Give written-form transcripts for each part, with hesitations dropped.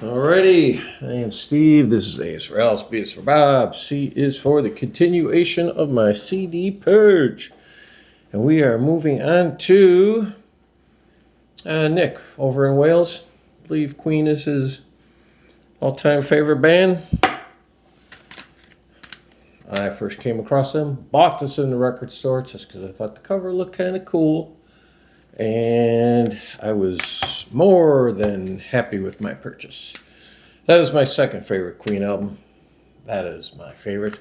Alrighty, I am Steve. This is A is for Alice, B is for Bob, C is for the continuation of my CD Purge. And we are moving on to Nick over in Wales. I believe Queen is his all-time favorite band. I first came across them, bought this in the record store just because I thought the cover looked kind of cool. And I was more than happy with my purchase. That is my second favorite Queen album. That is my favorite.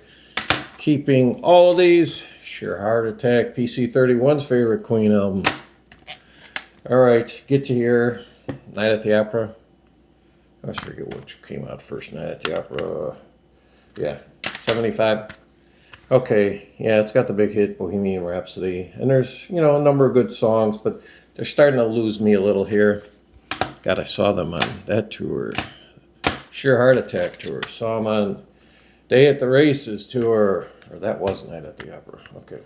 Keeping all of these, Sheer Heart Attack, PC31's favorite Queen album. Alright, get to here. Night at the Opera. I forget which came out first. Night at the Opera. Yeah, 75. Okay, yeah, it's got the big hit, Bohemian Rhapsody. And there's, a number of good songs, but they're starting to lose me a little here. God, I saw them on that tour. Sheer Heart Attack tour. Saw them on Day at the Races tour. Or that was Night at the Opera. Okay.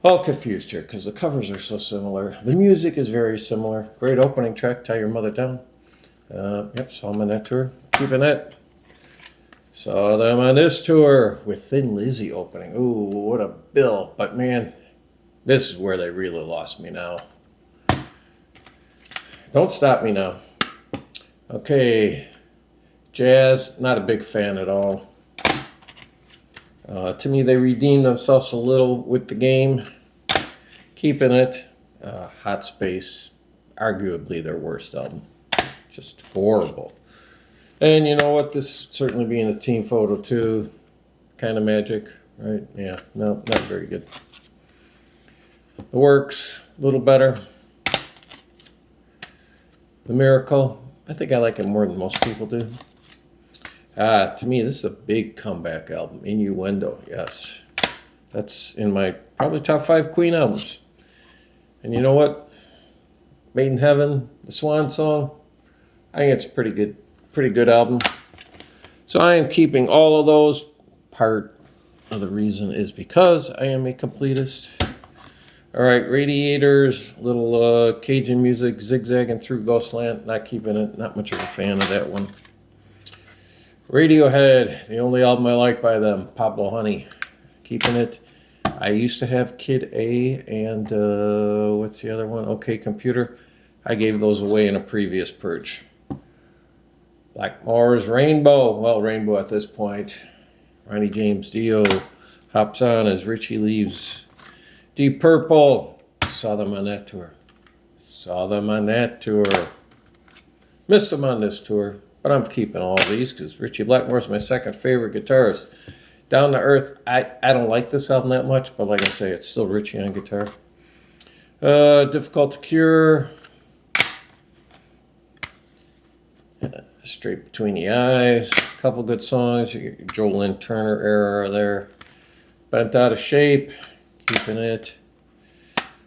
All confused here because the covers are so similar. The music is very similar. Great opening track, Tie Your Mother Down. Yep, saw them on that tour. Keeping that. Saw them on this tour with Thin Lizzy opening. Ooh, what a bill. But man, this is where they really lost me now. Don't stop me now. Okay, Jazz, not a big fan at all. To me, they redeemed themselves a little with the game. Keeping it. Hot Space, arguably their worst album. Just horrible. And you know what? This certainly being a team photo too. Kind of magic, right? Yeah, no, not very good. The Works, a little better. The Miracle, I think I like it more than most people do. To me, this is a big comeback album. Innuendo, yes. That's in my probably top 5 Queen albums. And you know what? Made in Heaven, the Swan Song, I think it's a pretty good album. So I am keeping all of those. Part of the reason is because I am a completist. All right, Radiators, little Cajun music, zigzagging through Ghostland. Not keeping it. Not much of a fan of that one. Radiohead, the only album I like by them, Pablo Honey. Keeping it. I used to have Kid A and what's the other one? OK Computer. I gave those away in a previous purge. Blackmore's Rainbow. Well, Rainbow at this point. Ronnie James Dio hops on as Richie leaves. Deep Purple. Saw them on that tour. Missed them on this tour. But I'm keeping all these because Richie Blackmore's my second favorite guitarist. Down to Earth, I don't like this album that much, but like I say, it's still Richie on guitar. Difficult to Cure. Straight Between the Eyes. A couple good songs. You get your Joe Lynn Turner era there. Bent Out of Shape. Keeping it.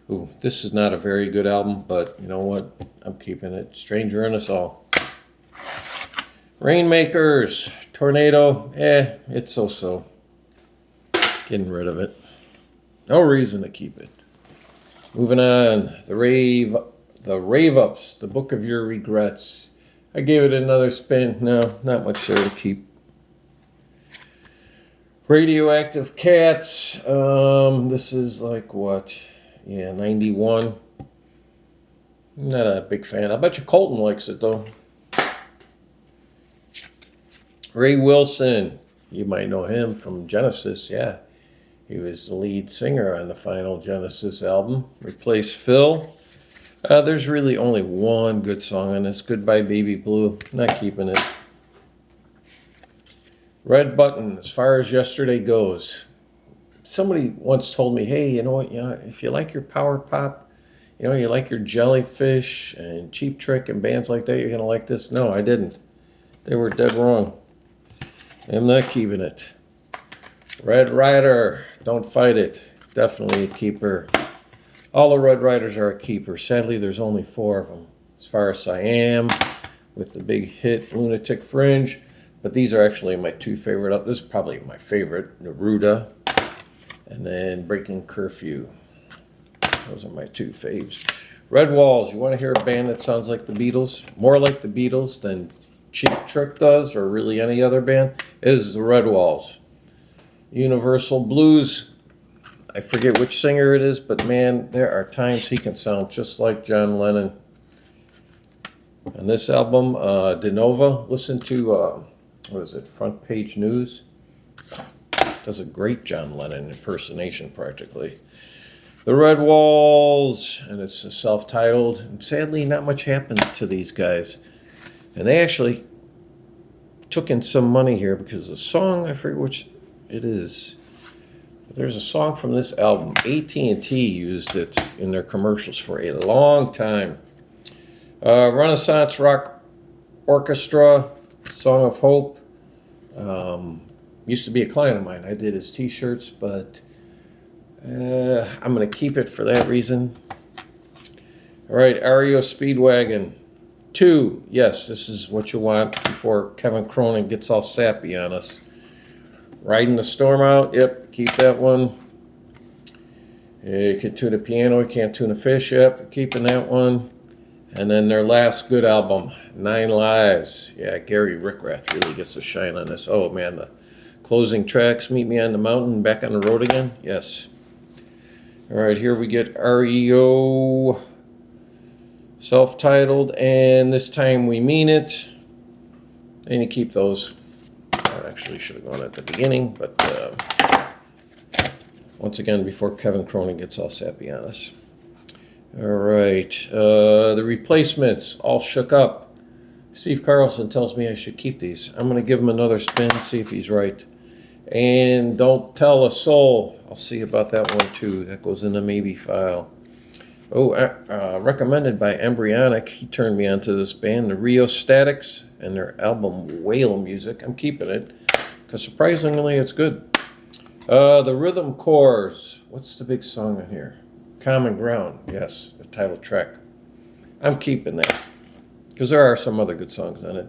Ooh, this is not a very good album, but you know what? I'm keeping it. Stranger in Us All. Rainmakers, Tornado, it's so-so. Getting rid of it. No reason to keep it. Moving on, the Rave Ups, the Book of Your Regrets. I gave it another spin. No, not much there to keep. Radioactive Cats. This is like what? Yeah, 91. Not a big fan. I bet you Colton likes it though. Ray Wilson, you might know him from Genesis, yeah. He was the lead singer on the final Genesis album. Replaced Phil. There's really only one good song on this, Goodbye Baby Blue. Not keeping it. Red Button, As Far as Yesterday Goes. Somebody once told me, hey, you know what, if you like your power pop, you like your Jellyfish and Cheap Trick and bands like that, you're going to like this. No, I didn't. They were dead wrong. I'm not keeping it. Red Rider, Don't Fight It. Definitely a keeper. All the Red Riders are a keeper. Sadly, there's only 4 of them. As Far as I Am, with the big hit Lunatic Fringe. But these are actually my 2 favorite. This is probably my favorite. Neruda. And then Breaking Curfew. Those are my 2 faves. Red Walls. You want to hear a band that sounds like the Beatles? More like the Beatles than Cheap Trick does, or really any other band, is the Red Walls. Universal Blues, I forget which singer it is, but man, there are times he can sound just like John Lennon. And this album, De Nova, listen to, what is it, Front Page News? Does a great John Lennon impersonation practically. The Red Walls, and it's self-titled. And sadly, not much happened to these guys. And they actually took in some money here because the song, I forget which it is. But there's a song from this album. AT&T used it in their commercials for a long time. Renaissance Rock Orchestra, Song of Hope. Used to be a client of mine. I did his t-shirts, but I'm going to keep it for that reason. All right, REO Speedwagon 2. Yes, this is what you want before Kevin Cronin gets all sappy on us. Riding the Storm Out. Yep, keep that one. You can tune a piano, you can't tune a fish. Yep, keeping that one. And then their last good album, 9 Lives. Yeah, Gary Rickrath really gets to shine on this. Oh, man, the closing tracks, Meet Me on the Mountain, Back on the Road Again. Yes. All right, here we get REO, self-titled, and This Time We Mean It. And you keep those. I actually should have gone at the beginning, but once again, before Kevin Cronin gets all sappy on us. All right, the Replacements, All Shook Up. Steve Carlson tells me I should keep these. I'm going to give him another spin, see if he's right. And Don't Tell a Soul. I'll see about that one too. That goes in the maybe file. Oh, recommended by Embryonic. He turned me onto this band, the Rio Statics, and their album Whale Music. I'm keeping it because surprisingly it's good. The Rhythm Corps. What's the big song on here? Common Ground. Yes, the title track. I'm keeping that because there are some other good songs on it.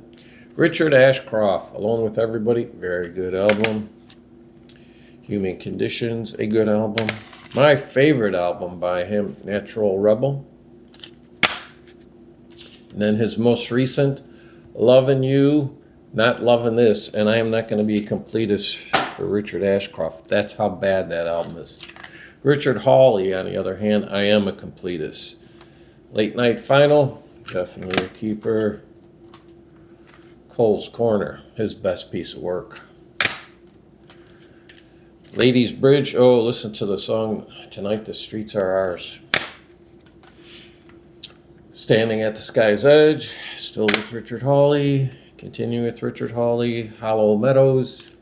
Richard Ashcroft, Alone with Everybody. Very good album. Human Conditions, a good album. My favorite album by him, Natural Rebel. And then his most recent, Lovin' You, Not Lovin' This. And I am not going to be a completist for Richard Ashcroft. That's how bad that album is. Richard Hawley, on the other hand, I am a completist. Late Night Final, definitely a keeper. Cole's Corner, his best piece of work. Ladies Bridge, oh, listen to the song, Tonight the Streets Are Ours. Standing at the Sky's Edge, still with Richard Hawley. Continue with Richard Hawley. Hollow Meadows.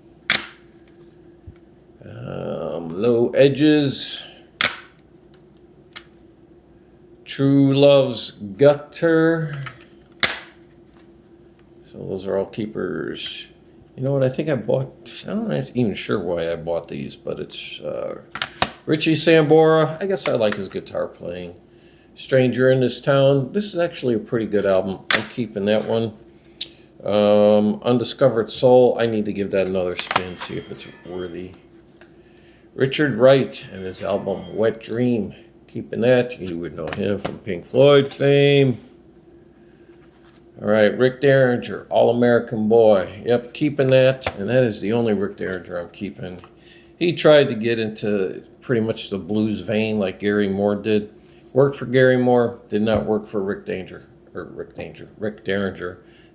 Low Edges. True Love's Gutter. So those are all keepers. You know what, I think I bought, I'm not even sure why I bought these, but it's Richie Sambora. I guess I like his guitar playing. Stranger in This Town. This is actually a pretty good album. I'm keeping that one. Undiscovered Soul. I need to give that another spin, see if it's worthy. Richard Wright and his album Wet Dream. Keeping that. You would know him from Pink Floyd fame. All right, Rick Derringer, All-American Boy. Yep, keeping that. And that is the only Rick Derringer I'm keeping. He tried to get into pretty much the blues vein like Gary Moore did. Worked for Gary Moore, did not work for Rick Derringer.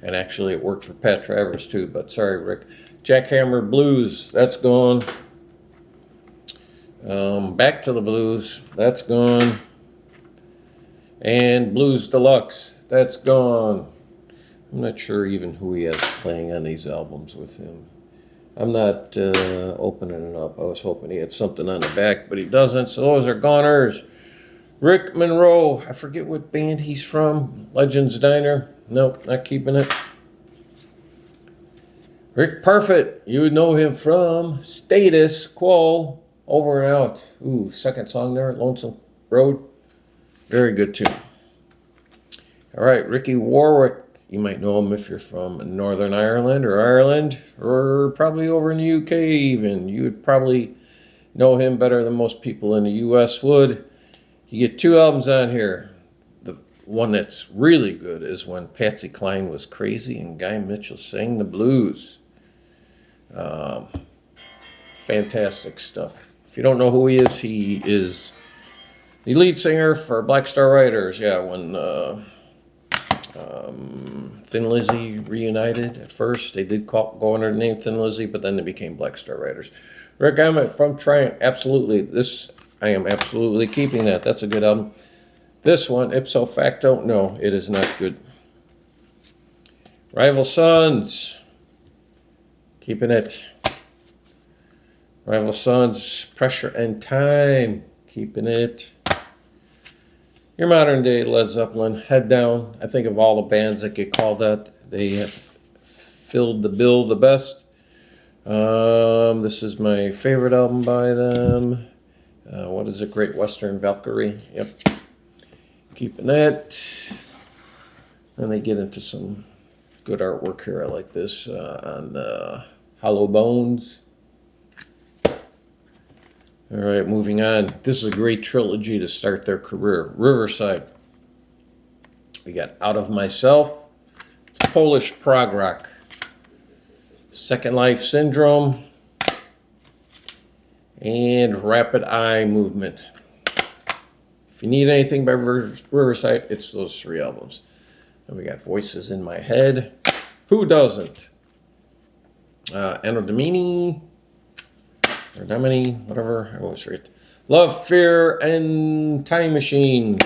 And actually it worked for Pat Travers too, but sorry, Rick. Jackhammer Blues, that's gone. Back to the Blues, that's gone. And Blues Deluxe, that's gone. I'm not sure even who he has playing on these albums with him. I'm not opening it up. I was hoping he had something on the back, but he doesn't, so those are goners. Rick Monroe, I forget what band he's from. Legends Diner, nope, not keeping it. Rick Parfitt, you would know him from Status Quo, Over and Out. Ooh, second song there, Lonesome Road. Very good tune. All right, Ricky Warwick. You might know him if you're from Northern Ireland, or probably over in the UK even. You would probably know him better than most people in the US would. You get 2 albums on here. The one that's really good is when Patsy Cline was crazy and Guy Mitchell sang the blues. Fantastic stuff. If you don't know who he is the lead singer for Black Star Riders. Yeah, when Thin Lizzy reunited at first, they did go under the name Thin Lizzy, but then they became Black Star Riders. Rick Emmett from Triumph, absolutely. I am absolutely keeping that. That's a good album. This one, ipso facto, no, it is not good. Rival Sons, keeping it. Rival Sons, Pressure and Time, keeping it. Your modern day Led Zeppelin, Head Down. I think of all the bands that get called that, they have filled the bill the best. This is my favorite album by them. What is it? Great Western Valkyrie. Yep. Keeping that. And they get into some good artwork here. I like this on Hollow Bones. All right, moving on. This is a great trilogy to start their career. Riverside. We got Out of Myself. It's Polish prog rock. Second Life Syndrome. And Rapid Eye Movement. If you need anything by Riverside, it's those three albums. And we got Voices in My Head. Who doesn't? Anno Domini, or Domini, whatever, I always read. Love, Fear, and Time Machine.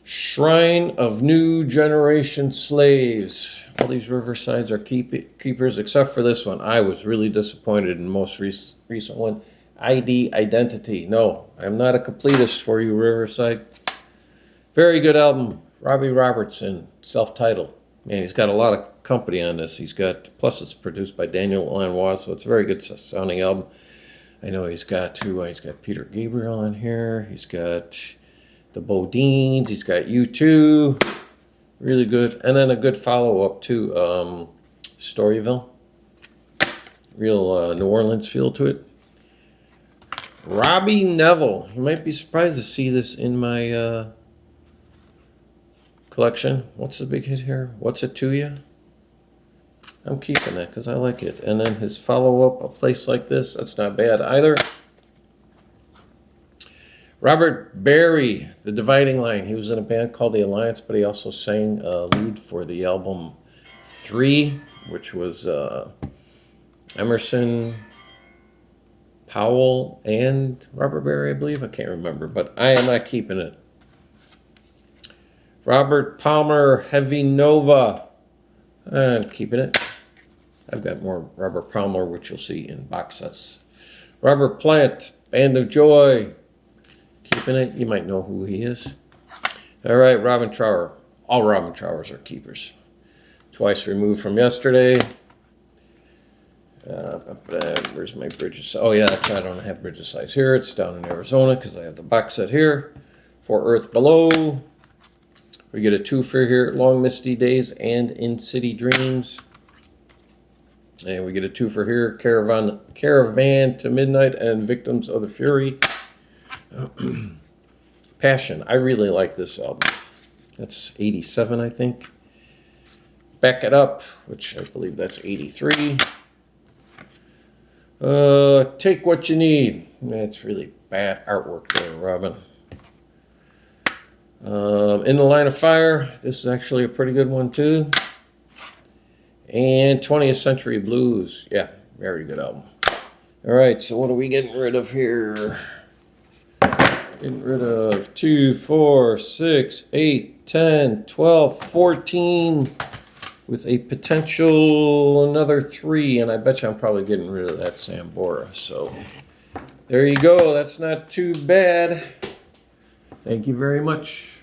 Shrine of New Generation Slaves. All these Riversides are keepers, except for this one. I was really disappointed in the most recent one. ID Identity. No, I'm not a completist for you, Riverside. Very good album. Robbie Robertson, self-titled. Man, he's got a lot of company on this. Plus it's produced by Daniel Lanois, so it's a very good sounding album. I know he's got Peter Gabriel on here. He's got the Bodines. He's got U2. Really good. And then a good follow-up to Storyville. Real New Orleans feel to it. Robbie Neville. You might be surprised to see this in my collection. What's the big hit here? What's It To You? I'm keeping that because I like it. And then his follow-up, A Place Like This. That's not bad either. Robert Barry, The Dividing Line. He was in a band called The Alliance, but he also sang lead for the album 3, which was Emerson, Powell, and Robert Barry, I believe. I can't remember, but I am not keeping it. Robert Palmer, Heavy Nova. I'm keeping it. I've got more Robert Palmer, which you'll see in box sets. Robert Plant, Band of Joy. Keeping it. You might know who he is. All right, Robin Trower. All Robin Trowers are keepers. Twice Removed from Yesterday. Where's my Bridges? Oh, yeah, I don't have Bridges size here. It's down in Arizona because I have the box set here. For Earth Below. We get a 2 for here, Long Misty Days and In City Dreams. And we get a 2 for here, Caravan to Midnight and Victims of the Fury. Passion. I really like this album. That's 87, I think. Back It Up, which I believe that's 83. Take What You Need. That's really bad artwork there, Robin. In the Line of Fire. This is actually a pretty good one, too. And 20th Century Blues. Yeah, very good album. All right, so what are we getting rid of here? Getting rid of 2, 4, 6, 8, 10, 12, 14, with a potential another 3, and I bet you I'm probably getting rid of that Sambora. So there you go. That's not too bad. Thank you very much.